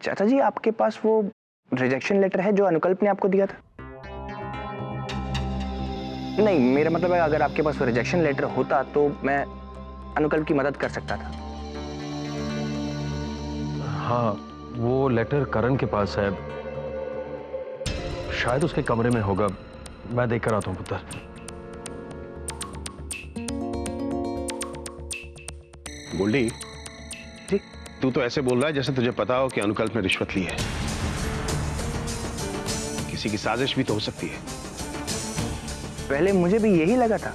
चाचा जी, आपके पास वो रिजेक्शन लेटर है जो अनुकल्प ने आपको दिया था? नहीं, मेरा मतलब है अगर आपके पास वो रिजेक्शन लेटर होता तो मैं अनुकल्प की मदद कर सकता था। हाँ, वो लेटर करण के पास है, शायद उसके कमरे में होगा। मैं देख कर आता हूँ पुत्र। गोल्डी जी? तू तो ऐसे बोल रहा है जैसे तुझे पता हो कि अनुकल्प ने रिश्वत ली है। किसी की साजिश भी तो हो सकती है। पहले मुझे भी यही लगा था,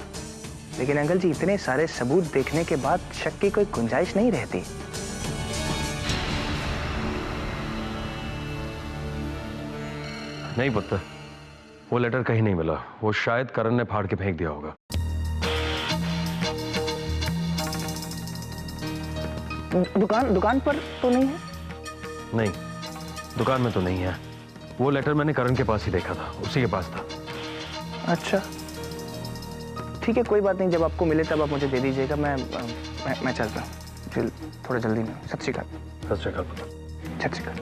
लेकिन अंकल जी इतने सारे सबूत देखने के बाद शक की कोई गुंजाइश नहीं रहती। नहीं पुत्र, वो लेटर कहीं नहीं मिला। वो शायद करण ने फाड़ के फेंक दिया होगा। दुकान पर तो नहीं है? नहीं, दुकान में तो नहीं है। वो लेटर मैंने करण के पास ही देखा था, उसी के पास था। अच्छा ठीक है, कोई बात नहीं, जब आपको मिले तब आप मुझे दे दीजिएगा। मैं चलता हूँ, थोड़ा जल्दी में। सत श्री अकाल। सत श्री अकाल पुत्र। सत श्री अकाल।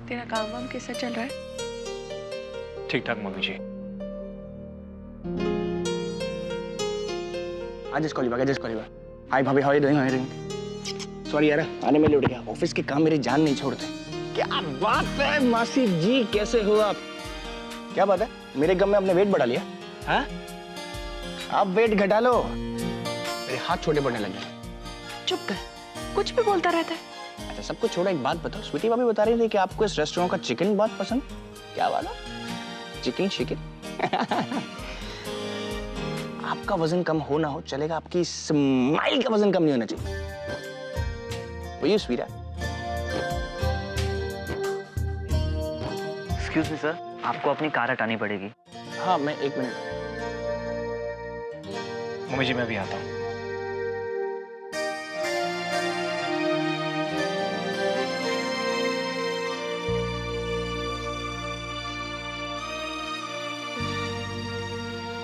तेरा काम वाम कैसा चल रहा है? ठीक ठाक mummy ji. Just call you. Hi भाभी, how are you doing? Sorry यार, आने में लेट गया। ऑफिस के काम मेरी जान नहीं छोड़ते। क्या बात है मासी जी, कैसे हो आप? क्या बात है, मेरे गम में आपने वेट बढ़ा लिया? हाँ, आप वेट घटा लो, मेरे हाथ छोटे पड़ने लगे। चुप कर, कुछ भी बोलता रहता है। अच्छा सब कुछ छोड़ो, एक बात बताओ। स्वीटी भाभी बता रही थी कि आपको इस रेस्टोरेंट का चिकन बहुत पसंद। क्या बात है? चिकन आपका वजन कम हो ना हो चलेगा, आपकी स्माइल का वजन कम नहीं होना चाहिए। वो स्वीरा। एक्सक्यूज मी सर, आपको अपनी कार हटानी पड़ेगी। हाँ, मैं 1 मिनट। मम्मी जी मैं भी आता हूँ।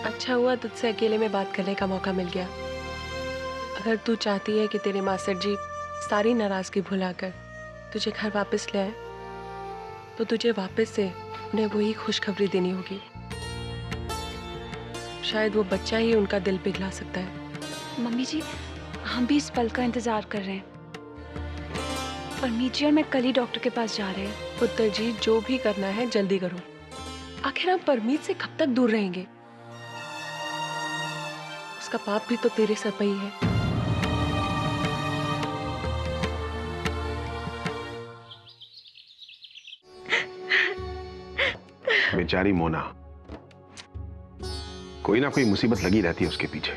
अच्छा हुआ तुझसे अकेले में बात करने का मौका मिल गया। अगर तू चाहती है कि तेरे मास्टर जी सारी नाराजगी भुलाकर तुझे घर वापस ले आए, तो तुझे वापस से उन्हें वही खुशखबरी देनी होगी। शायद वो बच्चा ही उनका दिल पिघला सकता है। मम्मी जी, हम भी इस पल का इंतजार कर रहे हैं। परमीत जी और मैं कल ही डॉक्टर के पास जा रहे हैं। पुत्र जी, जो भी करना है जल्दी करो। आखिर हम परमीत से कब तक दूर रहेंगे? उसका पाप भी तो तेरे सर पे ही है। बेचारी मोना, कोई ना कोई मुसीबत लगी रहती है उसके पीछे।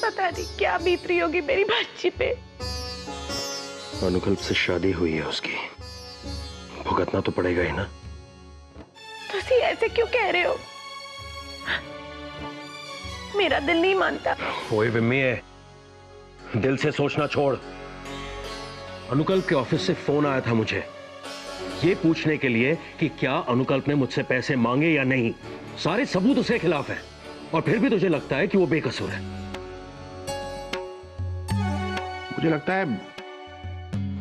पता नहीं क्या बीत रही होगी मेरी बच्ची पे। अनुकल्प से शादी हुई है उसकी, भुगतना तो पड़ेगा ही ना। तुसी ऐसे क्यों कह रहे हो? मेरा दिल नहीं मानता। ओए विम्मी है, दिल से सोचना छोड़। अनुकल्प के ऑफिस से फोन आया था मुझे, ये पूछने के लिए कि क्या अनुकल्प ने मुझसे पैसे मांगे या नहीं। सारे सबूत उसके खिलाफ हैं, और फिर भी तुझे लगता है कि वो बेकसूर है। मुझे लगता है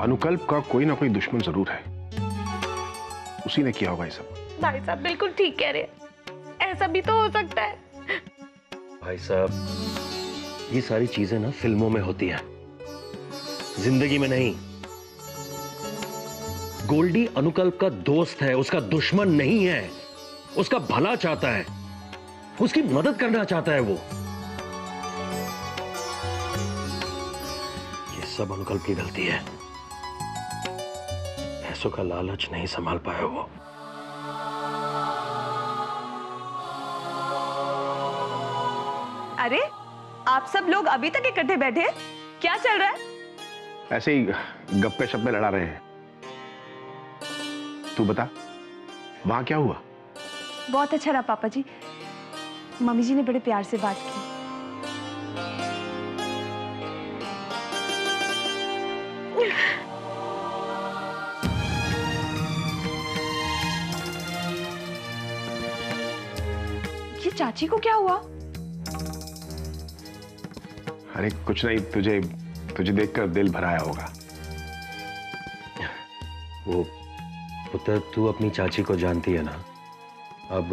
अनुकल्प का कोई ना कोई दुश्मन जरूर है, उसी ने किया होगा ये सब। भाई साहब बिल्कुल ठीक कह रहे हैं, ऐसा भी तो हो सकता है। भाई साहब, ये सारी चीजें ना फिल्मों में होती हैं, जिंदगी में नहीं। गोल्डी अनुकल्प का दोस्त है, उसका दुश्मन नहीं है। उसका भला चाहता है, उसकी मदद करना चाहता है वो। ये सब अनुकल्प की गलती है। पैसों का लालच नहीं संभाल पाया वो। अरे आप सब लोग अभी तक इकट्ठे बैठे हैं? क्या चल रहा है? ऐसे ही गप्पे शप्पे लड़ा रहे हैं। तू बता, वहां क्या हुआ? बहुत अच्छा रहा पापा जी, मम्मी जी ने बड़े प्यार से बात की। ये चाची को क्या हुआ? अरे कुछ नहीं, तुझे तुझे देखकर दिल भर आया होगा। वो पुत्र, तू अपनी चाची को जानती है ना, अब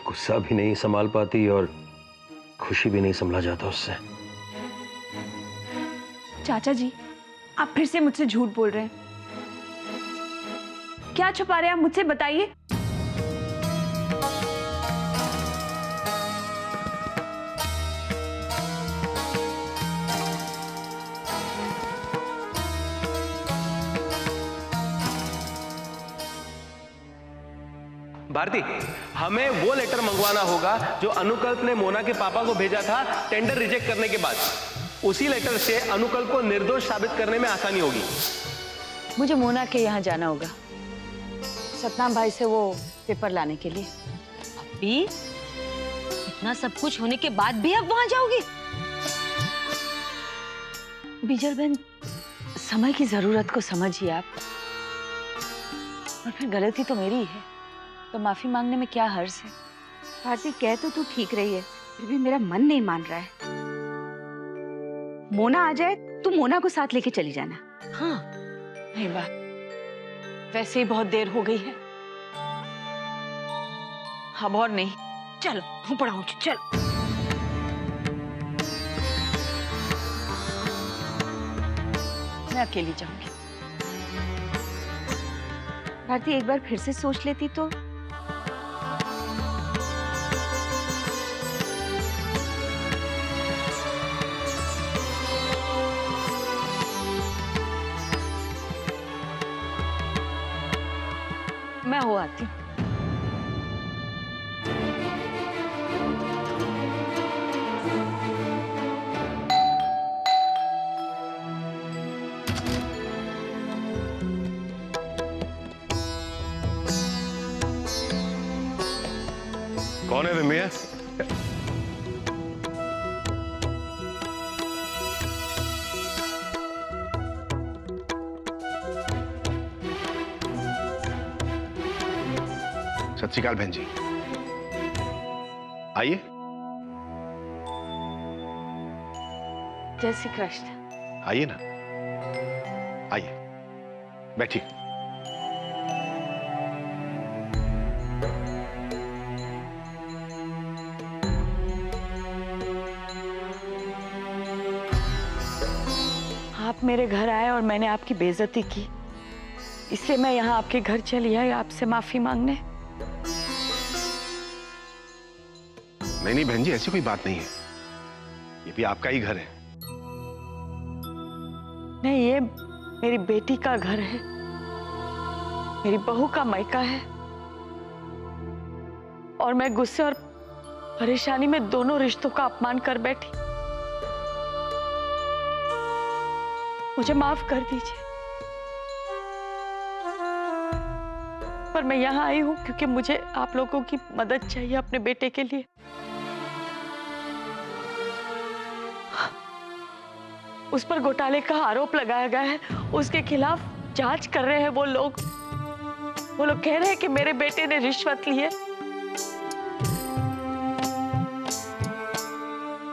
गुस्सा भी नहीं संभाल पाती और खुशी भी नहीं संभला जाता उससे। चाचा जी, आप फिर से मुझसे झूठ बोल रहे हैं। क्या छुपा रहे हैं आप मुझसे, बताइए। भारती, हमें वो लेटर मंगवाना होगा जो अनुकल्प ने मोना के पापा को भेजा था टेंडर रिजेक्ट करने के बाद। उसी लेटर से अनुकल्प को निर्दोष साबित करने में आसानी होगी। मुझे मोना के यहाँ जाना होगा सतनाम भाई से वो पेपर लाने के लिए। अभी इतना सब कुछ होने के बाद भी अब वहां जाओगी? बिजल बहन, समय की जरूरत को समझिए आप। और फिर गलती तो मेरी ही है, तो माफी मांगने में क्या हर्ज है। भारती, कह तो तू ठीक रही है, फिर भी मेरा मन नहीं मान रहा है। मोना आ जाए तू मोना को साथ लेके चली जाना। हाँ, नहीं बात, वैसे ही बहुत देर हो गई है। अब और नहीं, चलो हूँ पढ़ाऊँ, चलो। मैं अकेली जाऊंगी। भारती, एक बार फिर से सोच लेती तो। मैं हो आती हूँ। कौन है मियां? सत श्री अकाल बहन जी, आइए। जय श्री कृष्ण। आइए ना, आइए, बैठिए। आप मेरे घर आए और मैंने आपकी बेइज्जती की, इसलिए मैं यहाँ आपके घर चली आई आपसे माफी मांगने। नहीं बहन जी, ऐसी कोई बात नहीं है, ये भी आपका ही घर है। नहीं, ये मेरी बेटी का घर है, मेरी बहू का मायका है, और मैं गुस्से और परेशानी में दोनों रिश्तों का अपमान कर बैठी। मुझे माफ कर दीजिए, पर मैं यहाँ आई हूँ क्योंकि मुझे आप लोगों की मदद चाहिए अपने बेटे के लिए। उस पर घोटाले का आरोप लगाया गया है, उसके खिलाफ जांच कर रहे हैं वो लोग कह रहे हैं कि मेरे बेटे ने रिश्वत ली है।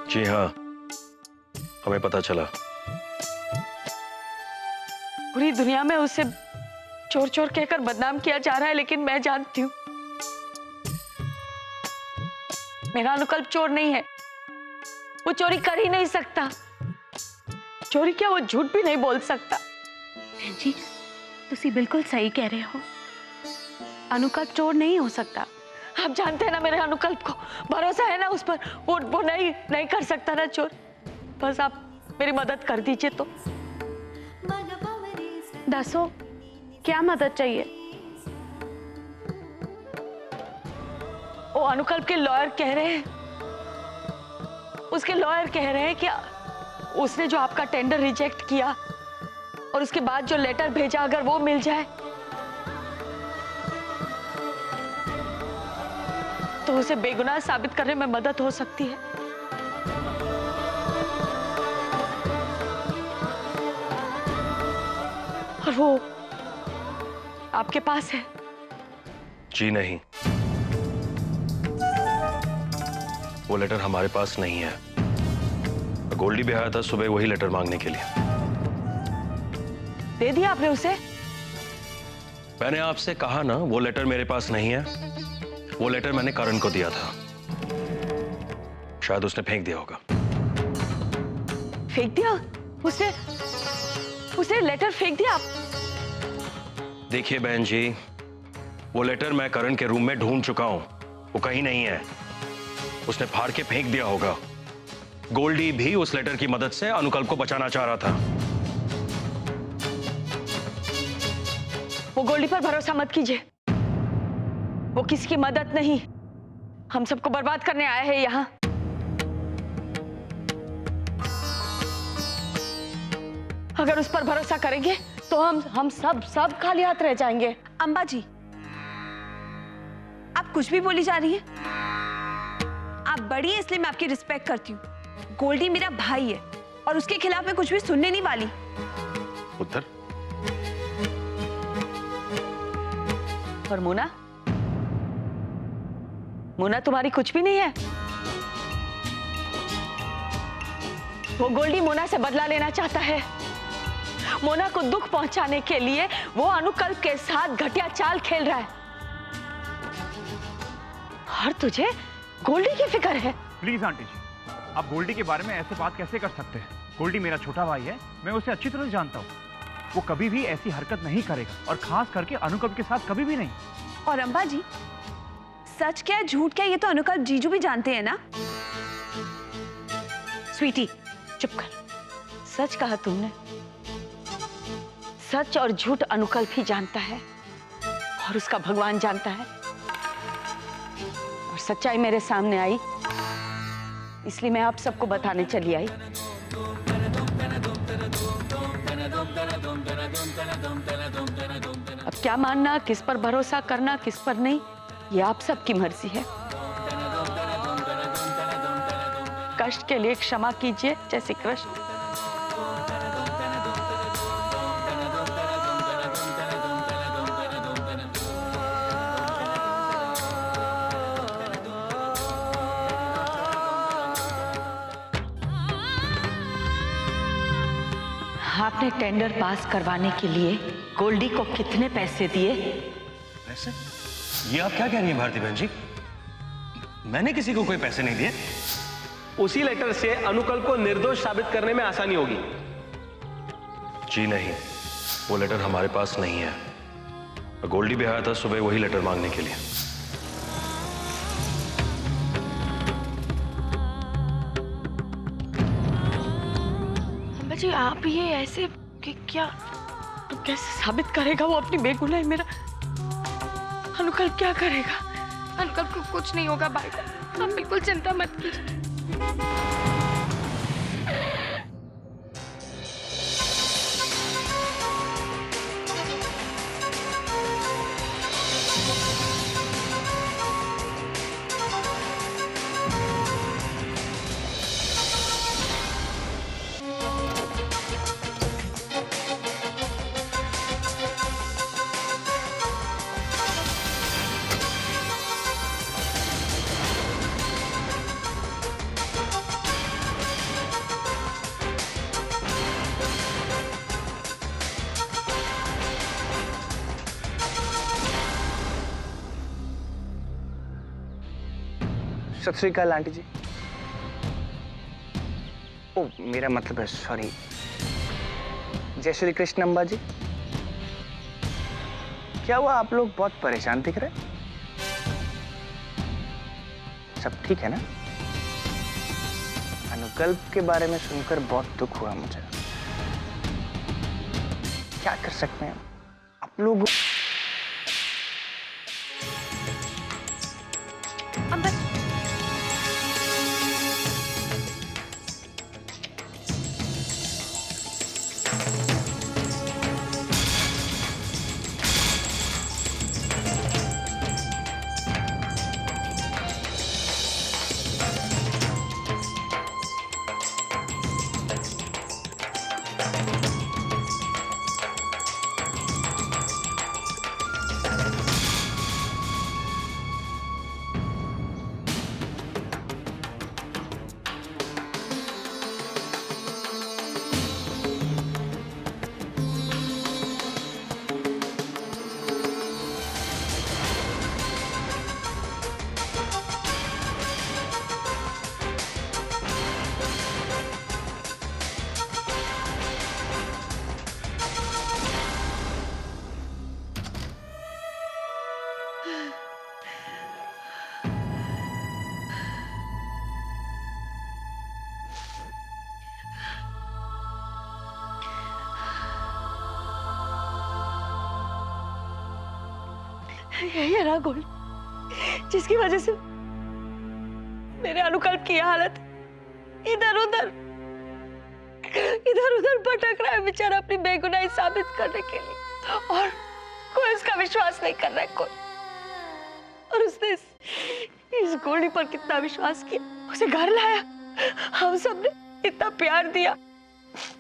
जी हाँ, हमें पता चला। पूरी दुनिया में उसे चोर चोर कहकर बदनाम किया जा रहा है, लेकिन मैं जानती हूँ मेरा अनुकल्प चोर नहीं है। वो चोरी कर ही नहीं सकता। चोरी क्या, वो झूठ भी नहीं बोल सकता। जी, तुसी बिल्कुल सही कह रहे हो। अनुकल्प चोर नहीं हो सकता। आप जानते हैं ना मेरे अनुकल्प को, भरोसा है ना उस पर। वो नहीं कर सकता ना चोर। बस आप मेरी मदद कर दीजिए तो। दसो, क्या मदद चाहिए? वो अनुकल्प के लॉयर कह रहे हैं, उसके लॉयर कह रहे हैं कि उसने जो आपका टेंडर रिजेक्ट किया और उसके बाद जो लेटर भेजा, अगर वो मिल जाए तो उसे बेगुनाह साबित करने में मदद हो सकती है। और वो आपके पास है? जी नहीं, वो लेटर हमारे पास नहीं है। गोल्डी भी आया था सुबह वही लेटर मांगने के लिए। दे दिया आपने उसे? मैंने आपसे कहा ना वो लेटर मेरे पास नहीं है। वो लेटर मैंने करण को दिया था, शायद उसने फेंक दिया होगा। फेंक दिया? उसने लेटर फेंक दिया? देखिए बहन जी, वो लेटर मैं करण के रूम में ढूंढ चुका हूं, वो कहीं नहीं है। उसने फाड़ के फेंक दिया होगा। गोल्डी भी उस लेटर की मदद से अनुकल्प को बचाना चाह रहा था। वो गोल्डी पर भरोसा मत कीजिए, वो किसी की मदद नहीं, हम सबको बर्बाद करने आया है यहां। अगर उस पर भरोसा करेंगे तो हम सब खाली हाथ रह जाएंगे। अम्बा जी, आप कुछ भी बोली जा रही हैं। आप बड़ी हैं इसलिए मैं आपकी रिस्पेक्ट करती हूँ। गोल्डी मेरा भाई है और उसके खिलाफ मैं कुछ भी सुनने नहीं वाली। उत्तर। और मोना तुम्हारी कुछ भी नहीं है। वो गोल्डी मोना से बदला लेना चाहता है। मोना को दुख पहुंचाने के लिए वो अनुकल्प के साथ घटिया चाल खेल रहा है। और तुझे गोल्डी की फिक्र है? प्लीज आंटी जी, आप गोल्डी के बारे में ऐसे बात कैसे कर सकते हैं? गोल्डी मेरा छोटा भाई है, मैं उसे अच्छी तरह जानता हूँ। वो कभी भी ऐसी हरकत नहीं करेगा और खास करके अनुकल्प के साथ कभी भी नहीं। और अम्बा जी, सच क्या है झूठ क्या है, ये तो अनुकल्प जीजू भी जानते हैं ना। स्वीटी चुप कर। सच कहा तुमने। सच और झूठ अनुकल्प ही जानता है और उसका भगवान जानता है। और सच्चाई मेरे सामने आई इसलिए मैं आप सबको बताने चली आई। अब क्या मानना, किस पर भरोसा करना, किस पर नहीं, ये आप सबकी मर्जी है। कष्ट के लिए क्षमा कीजिए। जय श्री कृष्ण। आपने टेंडर पास करवाने के लिए गोल्डी को कितने पैसे दिए? पैसे? ये आप क्या कह रही हैं भारती बहन जी? मैंने किसी को कोई पैसे नहीं दिए। उसी लेटर से अनुकल्प को निर्दोष साबित करने में आसानी होगी। जी नहीं, वो लेटर हमारे पास नहीं है। गोल्डी भी आया था सुबह वही लेटर मांगने के लिए। जी आप ये ऐसे कि क्या तो कैसे साबित करेगा वो अपनी बेगुनाही? मेरा अनुकल्प क्या करेगा? अनुकल्प को कुछ नहीं होगा भाई, आप बिल्कुल चिंता मत कीजिए। सत श्री अकाल आंटी जी। ओ मेरा मतलब है, सॉरी। जय श्री कृष्ण अम्बा जी। क्या हुआ, आप लोग बहुत परेशान दिख रहे? सब ठीक है ना? अनुकल्प के बारे में सुनकर बहुत दुख हुआ मुझे। क्या कर सकते हैं आप लोग? ये रहा गोल्ड, जिसकी वजह से मेरे अनुकल्प की हालत इधर उधर भटक रहा है बेचारा अपनी बेगुनाही साबित करने के लिए, और कोई उसका विश्वास नहीं कर रहा है कोई। और उसने इस गोल्डी पर कितना विश्वास किया, उसे घर लाया, हम सब ने इतना प्यार दिया,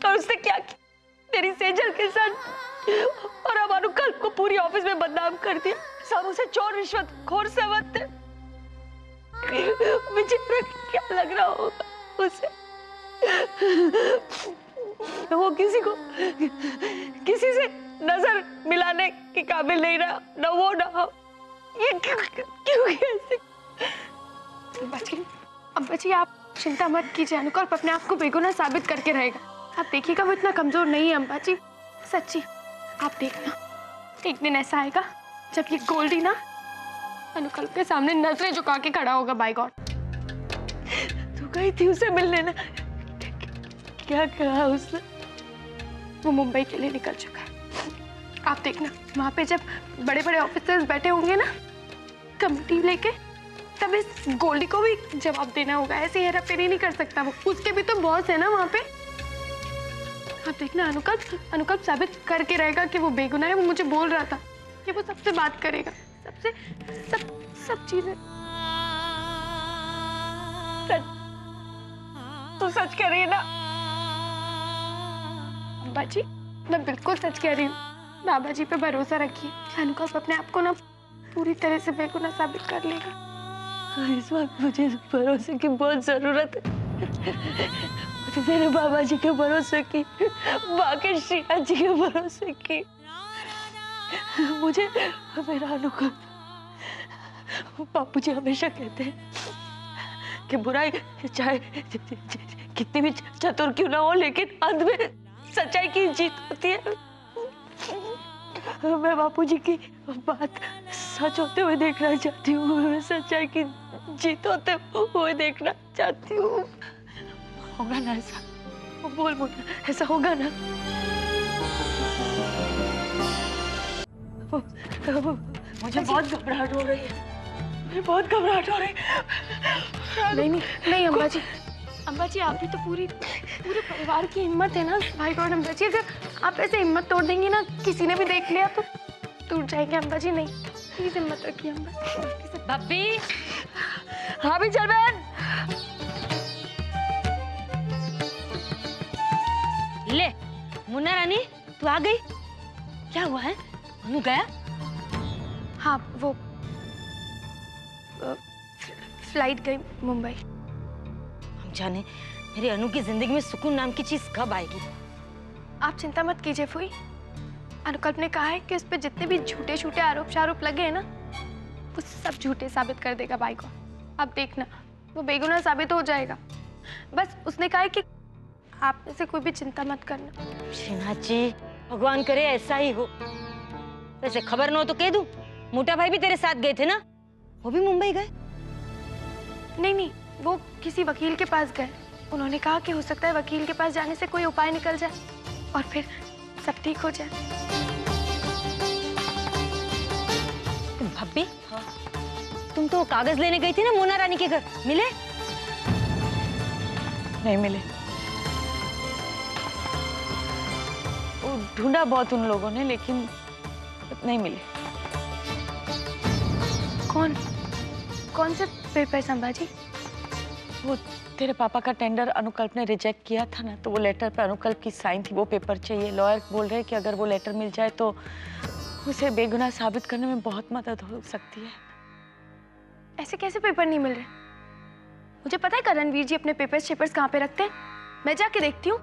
और उसने क्या किया मेरी सेजल के साथ, और अब अनुकल्प को पूरी ऑफिस में बदनाम कर दिया। सब उसे चोर रिश्वतखोर समझते। मुझे क्या लग रहा होगा उसे, वो किसी से नजर मिलाने के काबिल नहीं रहा, न वो न हम। ये क्यों ऐसे? अब्बा जी आप चिंता मत कीजिए, अनुकल्प अपने आप को बेगुनाह साबित करके रहेगा। आप देखिएगा वो इतना कमजोर नहीं है अम्बा जी, सच्ची। आप देखना एक दिन ऐसा आएगा जब ये गोल्डी ना अनुकल्प के सामने नजरें झुका के खड़ा होगा। By God. तू गई थी उसे मिलने ना, क्या कहा उसने? वो मुंबई के लिए निकल चुका है। आप देखना वहां पे जब बड़े बड़े ऑफिसर्स बैठे होंगे ना कमिटी लेके, तब इस गोल्डी को भी जवाब देना होगा। ऐसे हेरा फेरी नहीं कर सकता वो, उसके भी तो बॉस है ना वहां पे। आप देखना अनुकल्प साबित करके रहेगा कि वो बेगुनाह है। वो मुझे बोल रहा था कि वो सबसे बात करेगा, सब चीजें। तू सच कह रही है ना? अम्बा जी मैं बिल्कुल सच कह रही हूँ, बाबा जी पे भरोसा रखिए। अनुकल्प अपने आप को ना पूरी तरह से बेगुनाह साबित कर लेगा। इस वक्त मुझे भरोसे की बहुत जरूरत है, मुझे तेरे बाबा जी के भरोसे की, बाकी श्रीनाथ जी के भरोसे की। मुझे मेरा अनुकल्प, बापू जी हमेशा कहते हैं कि बुराई चाहे कितनी भी चतुर क्यों ना हो, लेकिन अंत में सच्चाई की जीत होती है। मैं बापू जी की बात सच होते हुए देखना चाहती हूँ, मैं सच्चाई की जीत होते हुए देखना चाहती हूँ। होगा ना ऐसा? बोल मोना, ऐसा होगा ना? मुझे बहुत घबराहट हो रही है, मुझे बहुत घबराहट हो रही है। नहीं अम्बा जी आप भी तो पूरे परिवार की हिम्मत है ना। भाई गॉड अम्बा जी, अगर आप ऐसे हिम्मत तोड़ देंगी ना, किसी ने भी देख लिया तो टूट जाएंगे अम्बा जी। नहीं प्लीज हिम्मत रखिए अम्बा। भाभी। हाँ भी चल बहन। ले मुन्ना रानी तू आ गई, क्या हुआ है? अनु गया? हाँ वो फ्लाइट गई मुंबई। हम जाने मेरी अनु की जिंदगी में सुकून नाम की चीज कब आएगी। आप चिंता मत कीजिए फूई, अनुकल्प ने कहा है कि उस पर जितने भी झूठे छूटे आरोप लगे हैं ना, वो सब झूठे साबित कर देगा भाई को। आप देखना वो बेगुनाह साबित हो जाएगा। बस उसने कहा है कि आप में से कोई भी चिंता मत करना। श्रीनाथ जी भगवान करे ऐसा ही हो। वैसे खबर न हो तो कह दूं, मोटा भाई भी तेरे साथ गए थे ना, वो भी मुंबई गए? नहीं वो किसी वकील के पास गए। उन्होंने कहा कि हो सकता है वकील के पास जाने से कोई उपाय निकल जाए और फिर सब ठीक हो जाए। भाभी तुम तो कागज लेने गई थी ना मोना रानी के घर, मिले? नहीं मिले। वो ढूंढा बहुत उन लोगों ने, लेकिन नहीं मिले। कौन से पेपर संभाजी? वो तेरे पापा का टेंडर अनुकल्प ने रिजेक्ट किया था ना, तो वो लेटर पे अनुकल्प की साइन थी, वो पेपर चाहिए। लॉयर बोल रहे हैं कि अगर वो लेटर मिल जाए तो उसे बेगुनाह साबित करने में बहुत मदद हो सकती है। ऐसे कैसे पेपर नहीं मिल रहे? मुझे पता है करणवीर जी अपने पेपर्स कहाँ पे रखते हैं। मैं जाके देखती हूँ,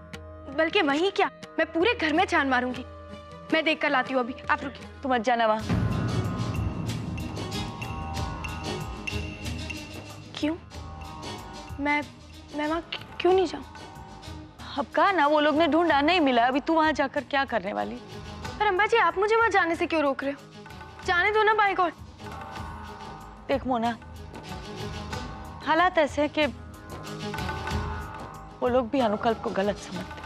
बल्कि वहीं क्या मैं पूरे घर में छान मारूंगी। मैं देख कर लाती हूँ अभी, आप रुकिए। तुम मत जाना वहां। क्यों? मैं वहां क्यों नहीं जाऊं? अब कहा ना, वो लोग ने ढूंढा, नहीं मिला। अभी तू वहां जाकर क्या करने वाली? पर अम्बा जी आप मुझे वहां जाने से क्यों रोक रहे हो? जाने दो ना बाय गॉड। देख मोना, हालात ऐसे हैं कि वो लोग भी अनुकल्प को गलत समझते हैं।